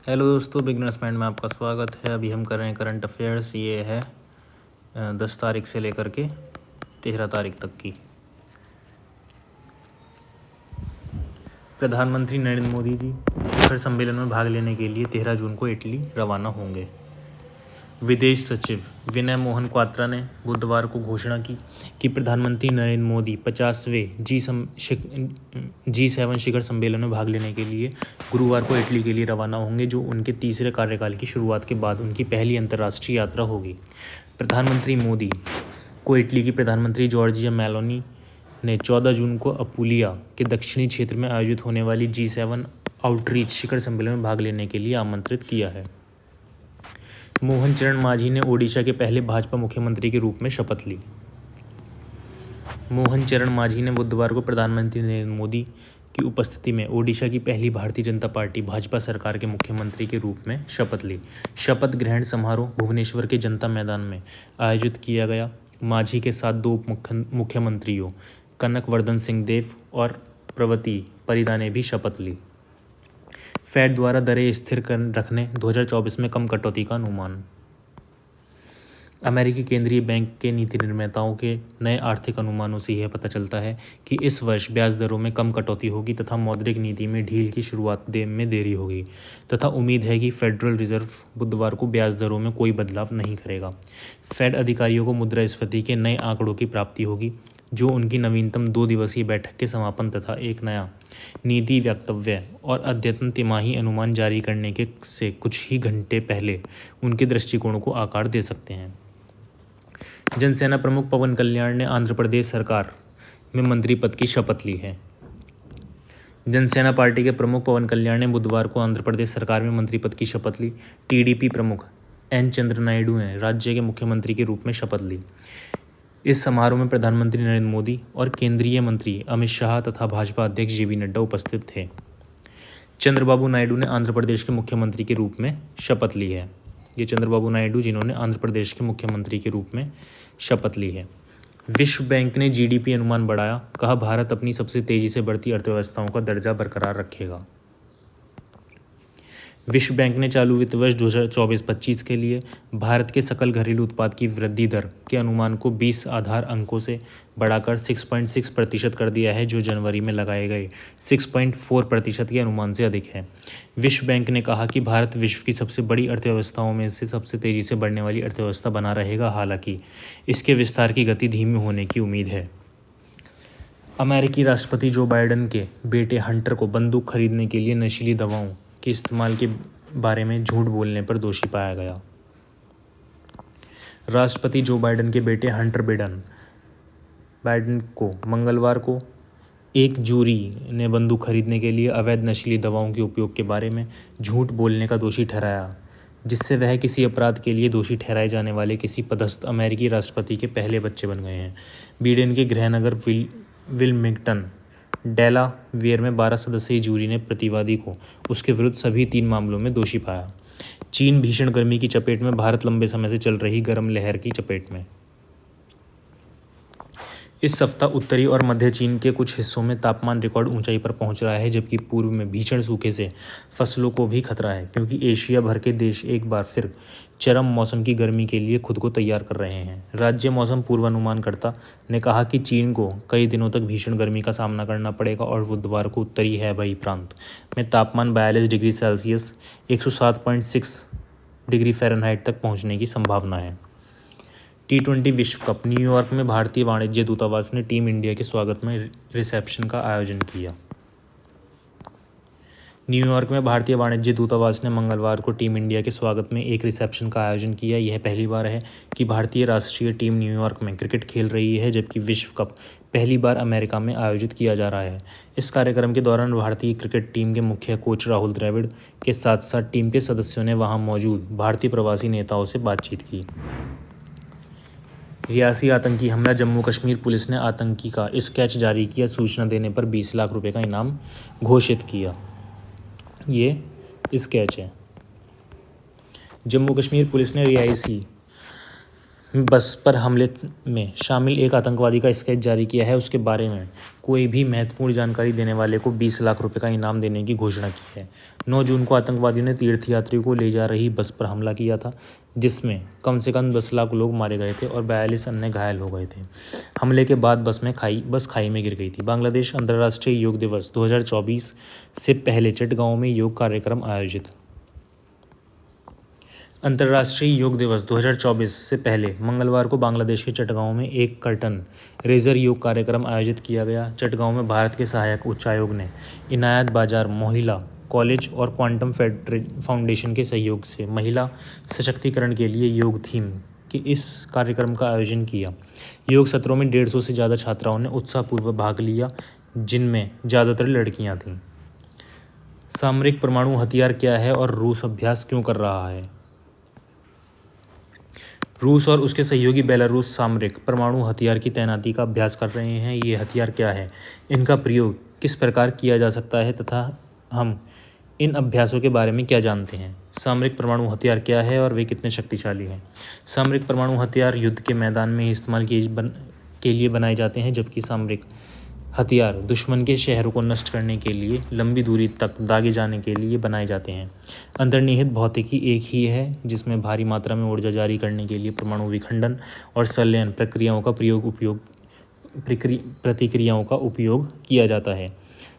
Hello दोस्तों, beginners mind में आपका स्वागत है। अभी हम कर रहे हैं करंट अफेयर्स। ये है 10 तारीख से लेकर के 13 तारीख तक की। प्रधानमंत्री नरेंद्र मोदी जी शिखर सम्मेलन में भाग लेने के लिए 13 जून को इटली रवाना होंगे। विदेश सचिव विनय मोहन क्वात्रा ने बुधवार को घोषणा की कि प्रधानमंत्री नरेंद्र मोदी 50वें G7 शिखर सम्मेलन में भाग लेने के लिए गुरुवार को इटली के लिए रवाना होंगे, जो उनके तीसरे कार्यकाल की शुरुआत के बाद उनकी पहली अंतर्राष्ट्रीय यात्रा होगी। प्रधानमंत्री मोदी को इटली की प्रधानमंत्री जॉर्जिया मेलोनी ने 14 जून को अपुलिया के दक्षिणी क्षेत्र में आयोजित होने वाली G7 आउटरीच शिखर सम्मेलन में भाग लेने के लिए आमंत्रित किया है। मोहन चरण मांझी ने ओडिशा के पहले भाजपा मुख्यमंत्री के रूप में शपथ ली। मोहन चरण मांझी ने बुधवार को प्रधानमंत्री नरेंद्र मोदी की उपस्थिति में ओडिशा की पहली भारतीय जनता पार्टी भाजपा सरकार के मुख्यमंत्री के रूप में शपथ ली। शपथ ग्रहण समारोह भुवनेश्वर के जनता मैदान में आयोजित किया गया। मांझी के साथ दो मुख्यमंत्रियों कनक वर्धन सिंहदेव और प्रवती परिदा ने भी शपथ ली। फेड द्वारा दरें स्थिर रखने 2024 में कम कटौती का अनुमान। अमेरिकी केंद्रीय बैंक के नीति निर्माताओं के नए आर्थिक अनुमानों से यह पता चलता है कि इस वर्ष ब्याज दरों में कम कटौती होगी तथा मौद्रिक नीति में ढील की शुरुआत में देरी होगी तथा उम्मीद है कि फेडरल रिजर्व बुधवार को ब्याज दरों में कोई बदलाव नहीं करेगा। फेड अधिकारियों को मुद्रास्फीति के नए आंकड़ों की प्राप्ति होगी, जो उनकी नवीनतम 2 दिवसीय बैठक के समापन तथा एक नया नीति वक्तव्य और अद्यतन तिमाही अनुमान जारी करने के से कुछ ही घंटे पहले उनके दृष्टिकोण को आकार दे सकते हैं। जनसेना प्रमुख पवन कल्याण ने आंध्र प्रदेश सरकार में मंत्री पद की शपथ ली है। जनसेना पार्टी के प्रमुख पवन कल्याण ने बुधवार को आंध्र प्रदेश सरकार में मंत्री पद की शपथ ली। टीडीपी प्रमुख एन चंद्र नायडू ने राज्य के मुख्यमंत्री के रूप में शपथ ली। इस समारोह में प्रधानमंत्री नरेंद्र मोदी और केंद्रीय मंत्री अमित शाह तथा भाजपा अध्यक्ष जेपी नड्डा उपस्थित थे। चंद्रबाबू नायडू ने आंध्र प्रदेश के मुख्यमंत्री के रूप में शपथ ली है। ये चंद्रबाबू नायडू जिन्होंने आंध्र प्रदेश के मुख्यमंत्री के रूप में शपथ ली है। विश्व बैंक ने जीडीपी अनुमान बढ़ाया, कहा भारत अपनी सबसे तेजी से बढ़ती अर्थव्यवस्थाओं का दर्जा बरकरार रखेगा। विश्व बैंक ने चालू वित्त वर्ष 2024-25 के लिए भारत के सकल घरेलू उत्पाद की वृद्धि दर के अनुमान को 20 आधार अंकों से बढ़ाकर 6.6% कर दिया है, जो जनवरी में लगाए गए 6.4% के अनुमान से अधिक है। विश्व बैंक ने कहा कि भारत विश्व की सबसे बड़ी अर्थव्यवस्थाओं में से सबसे तेजी से बढ़ने वाली अर्थव्यवस्था बना रहेगा, हालांकि इसके विस्तार की गति धीमी होने की उम्मीद है। अमेरिकी राष्ट्रपति जो बाइडेन के बेटे हंटर को बंदूक खरीदने के लिए नशीली दवाओं के इस्तेमाल के बारे में झूठ बोलने पर दोषी पाया गया। राष्ट्रपति जो बाइडेन के बेटे हंटर बाइडेन को मंगलवार को एक जूरी ने बंदूक खरीदने के लिए अवैध नशीली दवाओं के उपयोग के बारे में झूठ बोलने का दोषी ठहराया, जिससे वह किसी अपराध के लिए दोषी ठहराए जाने वाले किसी पदस्थ अमेरिकी राष्ट्रपति के पहले बच्चे बन गए हैं। बाइडेन के गृहनगर विल्मिंगटन डेलावेयर में 12 सदस्यीय जूरी ने प्रतिवादी को उसके विरुद्ध सभी 3 मामलों में दोषी पाया। चीन भीषण गर्मी की चपेट में, भारत लंबे समय से चल रही गर्म लहर की चपेट में। इस सप्ताह उत्तरी और मध्य चीन के कुछ हिस्सों में तापमान रिकॉर्ड ऊंचाई पर पहुंच रहा है, जबकि पूर्व में भीषण सूखे से फसलों को भी खतरा है, क्योंकि एशिया भर के देश एक बार फिर चरम मौसम की गर्मी के लिए खुद को तैयार कर रहे हैं। राज्य मौसम पूर्वानुमानकर्ता ने कहा कि चीन को कई दिनों तक भीषण गर्मी का सामना करना पड़ेगा और बुधवार को उत्तरी हेबेई प्रांत में तापमान 42 डिग्री सेल्सियस 107.6 डिग्री फ़ारेनहाइट तक पहुँचने की संभावना है। T20 विश्व कप। न्यूयॉर्क में भारतीय वाणिज्य दूतावास ने टीम इंडिया के स्वागत में रिसेप्शन का आयोजन किया। न्यूयॉर्क में भारतीय वाणिज्य दूतावास ने मंगलवार को टीम इंडिया के स्वागत में एक रिसेप्शन का आयोजन किया। यह पहली बार है कि भारतीय राष्ट्रीय टीम न्यूयॉर्क में क्रिकेट खेल रही है, जबकि विश्व कप पहली बार अमेरिका में आयोजित किया जा रहा है। इस कार्यक्रम के दौरान भारतीय क्रिकेट टीम के मुख्य कोच राहुल द्रविड़ के साथ साथ टीम के सदस्यों ने वहां मौजूद भारतीय प्रवासी नेताओं से बातचीत की। रियासी आतंकी हमला। जम्मू कश्मीर पुलिस ने आतंकी का स्केच जारी किया, सूचना देने पर 20 लाख रुपए का इनाम घोषित किया। ये स्केच है। जम्मू कश्मीर पुलिस ने रियासी बस पर हमले में शामिल एक आतंकवादी का स्केच जारी किया है। उसके बारे में कोई भी महत्वपूर्ण जानकारी देने वाले को 20 लाख रुपए का इनाम देने की घोषणा की है। 9 जून को आतंकवादियों ने तीर्थयात्रियों को ले जा रही बस पर हमला किया था, जिसमें कम से कम 10 लाख लोग मारे गए थे और 42 अन्य घायल हो गए थे। हमले के बाद बस खाई में गिर गई थी। बांग्लादेश अंतर्राष्ट्रीय योग दिवस 2024 से पहले चटगांव में योग कार्यक्रम आयोजित। अंतर्राष्ट्रीय योग दिवस 2024 से पहले मंगलवार को बांग्लादेश के चटगांव में एक कर्टन रेजर योग कार्यक्रम आयोजित किया गया। चटगांव में भारत के सहायक उच्चायोग ने इनायत बाजार महिला कॉलेज और क्वांटम फाउंडेशन के सहयोग से महिला सशक्तिकरण के लिए योग थीम के इस कार्यक्रम का आयोजन किया। योग सत्रों में 150 से ज़्यादा छात्राओं ने उत्साहपूर्वक भाग लिया, जिनमें ज़्यादातर लड़कियां थीं। सामरिक परमाणु हथियार क्या है और रूस अभ्यास क्यों कर रहा है? रूस और उसके सहयोगी बेलारूस सामरिक परमाणु हथियार की तैनाती का अभ्यास कर रहे हैं। ये हथियार क्या है, इनका प्रयोग किस प्रकार किया जा सकता है तथा हम इन अभ्यासों के बारे में क्या जानते हैं? सामरिक परमाणु हथियार क्या है और वे कितने शक्तिशाली हैं? सामरिक परमाणु हथियार युद्ध के मैदान में इस्तेमाल के लिए बनाए जाते हैं, जबकि सामरिक हथियार दुश्मन के शहरों को नष्ट करने के लिए लंबी दूरी तक दागे जाने के लिए बनाए जाते हैं। अंतर्निहित भौतिकी एक ही है, जिसमें भारी मात्रा में ऊर्जा जारी करने के लिए परमाणु विखंडन और संलयन प्रतिक्रियाओं का उपयोग किया जाता है।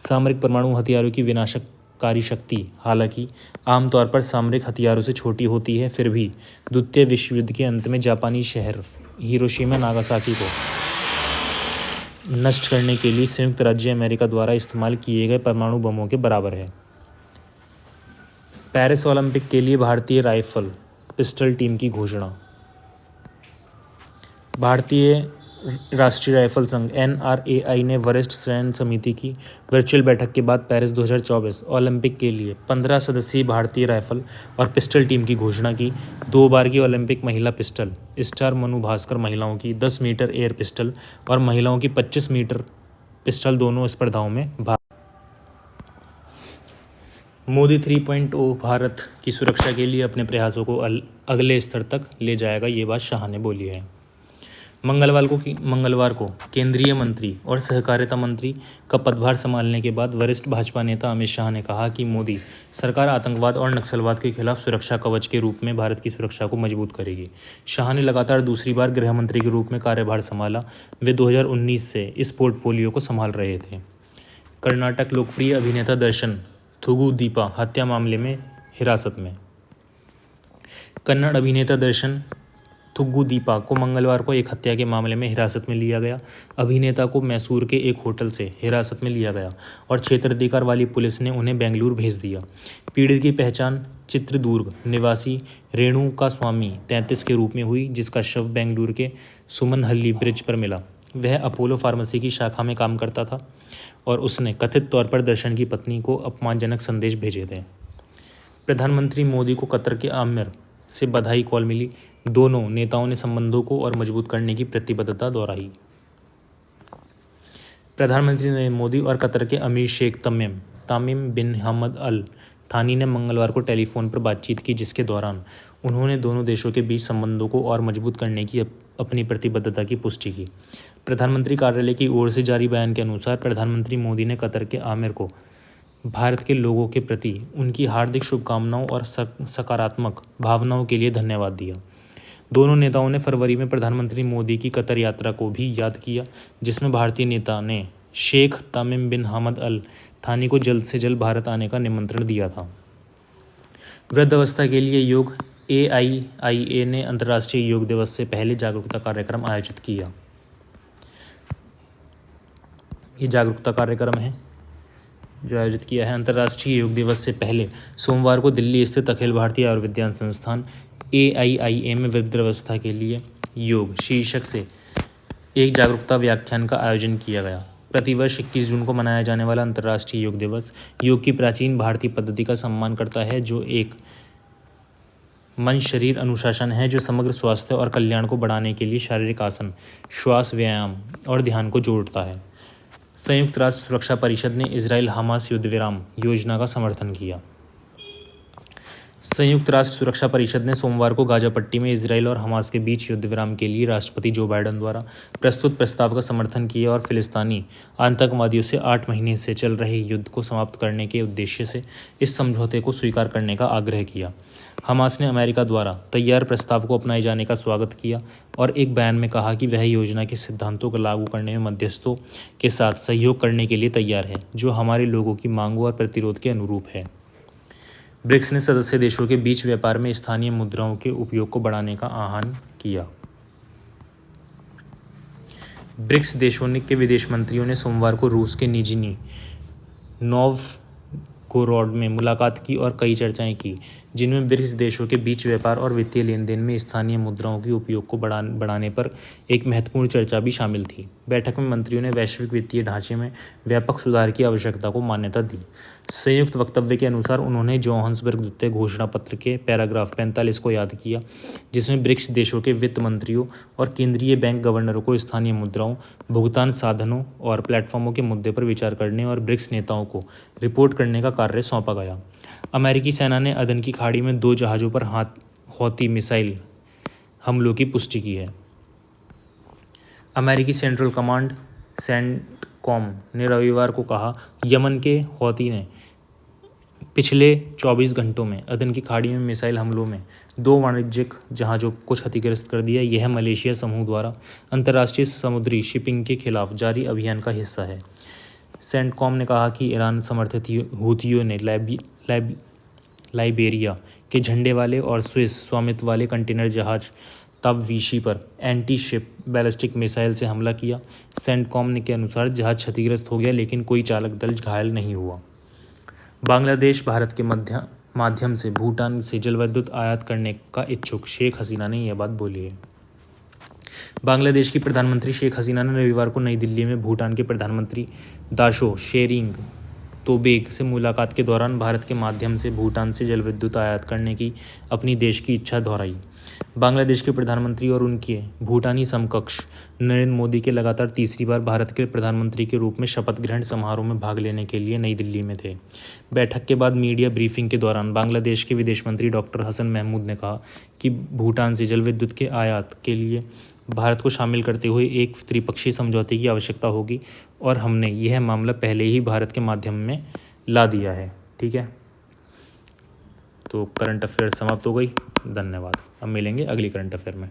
सामरिक परमाणु हथियारों की विनाशकारी शक्ति हालांकि आमतौर पर सामरिक हथियारों से छोटी होती है, फिर भी द्वितीय विश्व युद्ध के अंत में जापानी शहर हिरोशिमा नागासाकी को नष्ट करने के लिए संयुक्त राज्य अमेरिका द्वारा इस्तेमाल किए गए परमाणु बमों के बराबर है। पेरिस ओलंपिक के लिए भारतीय राइफल पिस्टल टीम की घोषणा। भारतीय राष्ट्रीय राइफल संघ NRAI ने वरिष्ठ चयन समिति की वर्चुअल बैठक के बाद पेरिस 2024 ओलंपिक के लिए 15 सदस्यीय भारतीय राइफल और पिस्टल टीम की घोषणा की। 2 बार की ओलंपिक महिला पिस्टल स्टार मनु भास्कर महिलाओं की 10 मीटर एयर पिस्टल और महिलाओं की 25 मीटर पिस्टल दोनों स्पर्धाओं में भाग। मोदी 3.0 भारत की सुरक्षा के लिए अपने प्रयासों को अगले स्तर तक ले जाएगा, ये बात शाह ने बोली है। मंगलवार को केंद्रीय मंत्री और सहकारिता मंत्री का पदभार संभालने के बाद वरिष्ठ भाजपा नेता अमित शाह ने कहा कि मोदी सरकार आतंकवाद और नक्सलवाद के खिलाफ सुरक्षा कवच के रूप में भारत की सुरक्षा को मजबूत करेगी। शाह ने लगातार दूसरी बार गृह मंत्री के रूप में कार्यभार संभाला। वे 2019 से इस पोर्टफोलियो को संभाल रहे थे। कर्नाटक लोकप्रिय अभिनेता दर्शन थुगुदीपा हत्या मामले में हिरासत में। कन्नड़ अभिनेता दर्शन थुगुदीपा को मंगलवार को एक हत्या के मामले में हिरासत में लिया गया। अभिनेता को मैसूर के एक होटल से हिरासत में लिया गया और क्षेत्राधिकार वाली पुलिस ने उन्हें बेंगलुरु भेज दिया। पीड़ित की पहचान चित्रदुर्ग निवासी रेणुका स्वामी 33 के रूप में हुई, जिसका शव बेंगलुरु के सुमनहल्ली ब्रिज पर मिला। वह अपोलो फार्मेसी की शाखा में काम करता था और उसने कथित तौर पर दर्शन की पत्नी को अपमानजनक संदेश भेजे थे। प्रधानमंत्री मोदी को कतर के आमिर से बधाई कॉल मिली। दोनों नेताओं ने संबंधों को और मजबूत करने की प्रतिबद्धता दोहराई। प्रधानमंत्री नरेंद्र मोदी और कतर के अमीर शेख तामिम बिन हमद अल थानी ने मंगलवार को टेलीफोन पर बातचीत की, जिसके दौरान उन्होंने दोनों देशों के बीच संबंधों को और मजबूत करने की अपनी प्रतिबद्धता की पुष्टि की। प्रधानमंत्री कार्यालय की ओर से जारी बयान के अनुसार प्रधानमंत्री मोदी ने कतर के आमिर को भारत के लोगों के प्रति उनकी हार्दिक शुभकामनाओं और सकारात्मक भावनाओं के लिए धन्यवाद दिया। दोनों नेताओं ने फरवरी में प्रधानमंत्री मोदी की कतर यात्रा को भी याद किया, जिसमें भारतीय नेता ने शेख तामिम बिन हमद अल थानी को जल्द से जल्द भारत आने का निमंत्रण दिया था। वृद्धावस्था के लिए योग AIIA ने अंतर्राष्ट्रीय योग दिवस से पहले जागरूकता कार्यक्रम आयोजित किया। ये जागरूकता कार्यक्रम है जो आयोजित किया है। अंतर्राष्ट्रीय योग दिवस से पहले सोमवार को दिल्ली स्थित अखिल भारतीय आयुर्विज्ञान संस्थान AIIA में वृद्धावस्था के लिए योग शीर्षक से एक जागरूकता व्याख्यान का आयोजन किया गया। प्रतिवर्ष 21 जून को मनाया जाने वाला अंतर्राष्ट्रीय योग दिवस योग की प्राचीन भारतीय पद्धति का सम्मान करता है, जो एक मन शरीर अनुशासन है, जो समग्र स्वास्थ्य और कल्याण को बढ़ाने के लिए शारीरिक आसन, श्वास व्यायाम और ध्यान को जोड़ता है। संयुक्त राष्ट्र सुरक्षा परिषद ने इजराइल हमास युद्ध विराम योजना का समर्थन किया। संयुक्त राष्ट्र सुरक्षा परिषद ने सोमवार को गाजा पट्टी में इजरायल और हमास के बीच युद्ध विराम के लिए राष्ट्रपति जो बाइडेन द्वारा प्रस्तुत प्रस्ताव का समर्थन किया और फिलिस्तीनी आतंकवादियों से 8 महीने से चल रहे युद्ध को समाप्त करने के उद्देश्य से इस समझौते को स्वीकार करने का आग्रह किया। हमास ने अमेरिका द्वारा तैयार प्रस्ताव को अपनाए जाने का स्वागत किया और एक बयान में कहा कि वह योजना के सिद्धांतों को लागू करने में मध्यस्थों के साथ सहयोग करने के लिए तैयार है, जो हमारे लोगों की मांगों और प्रतिरोध के अनुरूप है। ब्रिक्स ने सदस्य देशों के बीच व्यापार में स्थानीय मुद्राओं के उपयोग को बढ़ाने का आह्वान किया। ब्रिक्स देशों के विदेश मंत्रियों ने सोमवार को रूस के निजनी नोवगोरोड में मुलाकात की और कई चर्चाएं की, जिनमें ब्रिक्स देशों के बीच व्यापार और वित्तीय लेन देन में स्थानीय मुद्राओं के उपयोग को बढ़ाने पर एक महत्वपूर्ण चर्चा भी शामिल थी। बैठक में मंत्रियों ने वैश्विक वित्तीय ढांचे में व्यापक सुधार की आवश्यकता को मान्यता दी। संयुक्त वक्तव्य के अनुसार उन्होंने जोहान्सबर्ग द्वितीय घोषणा पत्र के पैराग्राफ 45 को याद किया, जिसमें ब्रिक्स देशों के वित्त मंत्रियों और केंद्रीय बैंक गवर्नरों को स्थानीय मुद्राओं, भुगतान साधनों और प्लेटफॉर्मों के मुद्दे पर विचार करने और ब्रिक्स नेताओं को रिपोर्ट करने का कार्य सौंपा गया। अमेरिकी सेना ने अदन की खाड़ी में 2 जहाज़ों पर हौती मिसाइल हमलों की पुष्टि की है। अमेरिकी सेंट्रल कमांड सेंटकॉम ने रविवार को कहा, यमन के हौती ने पिछले 24 घंटों में अदन की खाड़ी में मिसाइल हमलों में 2 वाणिज्यिक जहाज़ों को क्षतिग्रस्त कर दिया। यह मलेशिया समूह द्वारा अंतर्राष्ट्रीय समुद्री शिपिंग के खिलाफ जारी अभियान का हिस्सा है। सेंटकॉम ने कहा कि ईरान समर्थित हूथियों ने लाइबेरिया के झंडे वाले और स्विस स्वामित्व वाले कंटेनर जहाज ताववीशी पर एंटी शिप बैलिस्टिक मिसाइल से हमला किया। सेंटकॉम के अनुसार जहाज क्षतिग्रस्त हो गया, लेकिन कोई चालक दल घायल नहीं हुआ। बांग्लादेश भारत के माध्यम से भूटान से जलविद्युत आयात करने का इच्छुक, शेख हसीना ने यह बात बोली है। बांग्लादेश की प्रधानमंत्री शेख हसीना ने रविवार को नई दिल्ली में भूटान के प्रधानमंत्री दाशो शेरिंग तोब्गे से मुलाकात के दौरान भारत के माध्यम से भूटान से जलविद्युत आयात करने की अपनी देश की इच्छा दोहराई। बांग्लादेश के प्रधानमंत्री और उनके भूटानी समकक्ष नरेंद्र मोदी के लगातार तीसरी बार भारत के प्रधानमंत्री के रूप में शपथ ग्रहण समारोह में भाग लेने के लिए नई दिल्ली में थे। बैठक के बाद मीडिया ब्रीफिंग के दौरान बांग्लादेश के विदेश मंत्री डॉक्टर हसन महमूद ने कहा कि भूटान से जलविद्युत के आयात के लिए भारत को शामिल करते हुए एक त्रिपक्षीय समझौते की आवश्यकता होगी और हमने यह मामला पहले ही भारत के माध्यम में ला दिया है। ठीक है, तो करंट अफेयर समाप्त हो गई। धन्यवाद। अब मिलेंगे अगली करंट अफेयर में।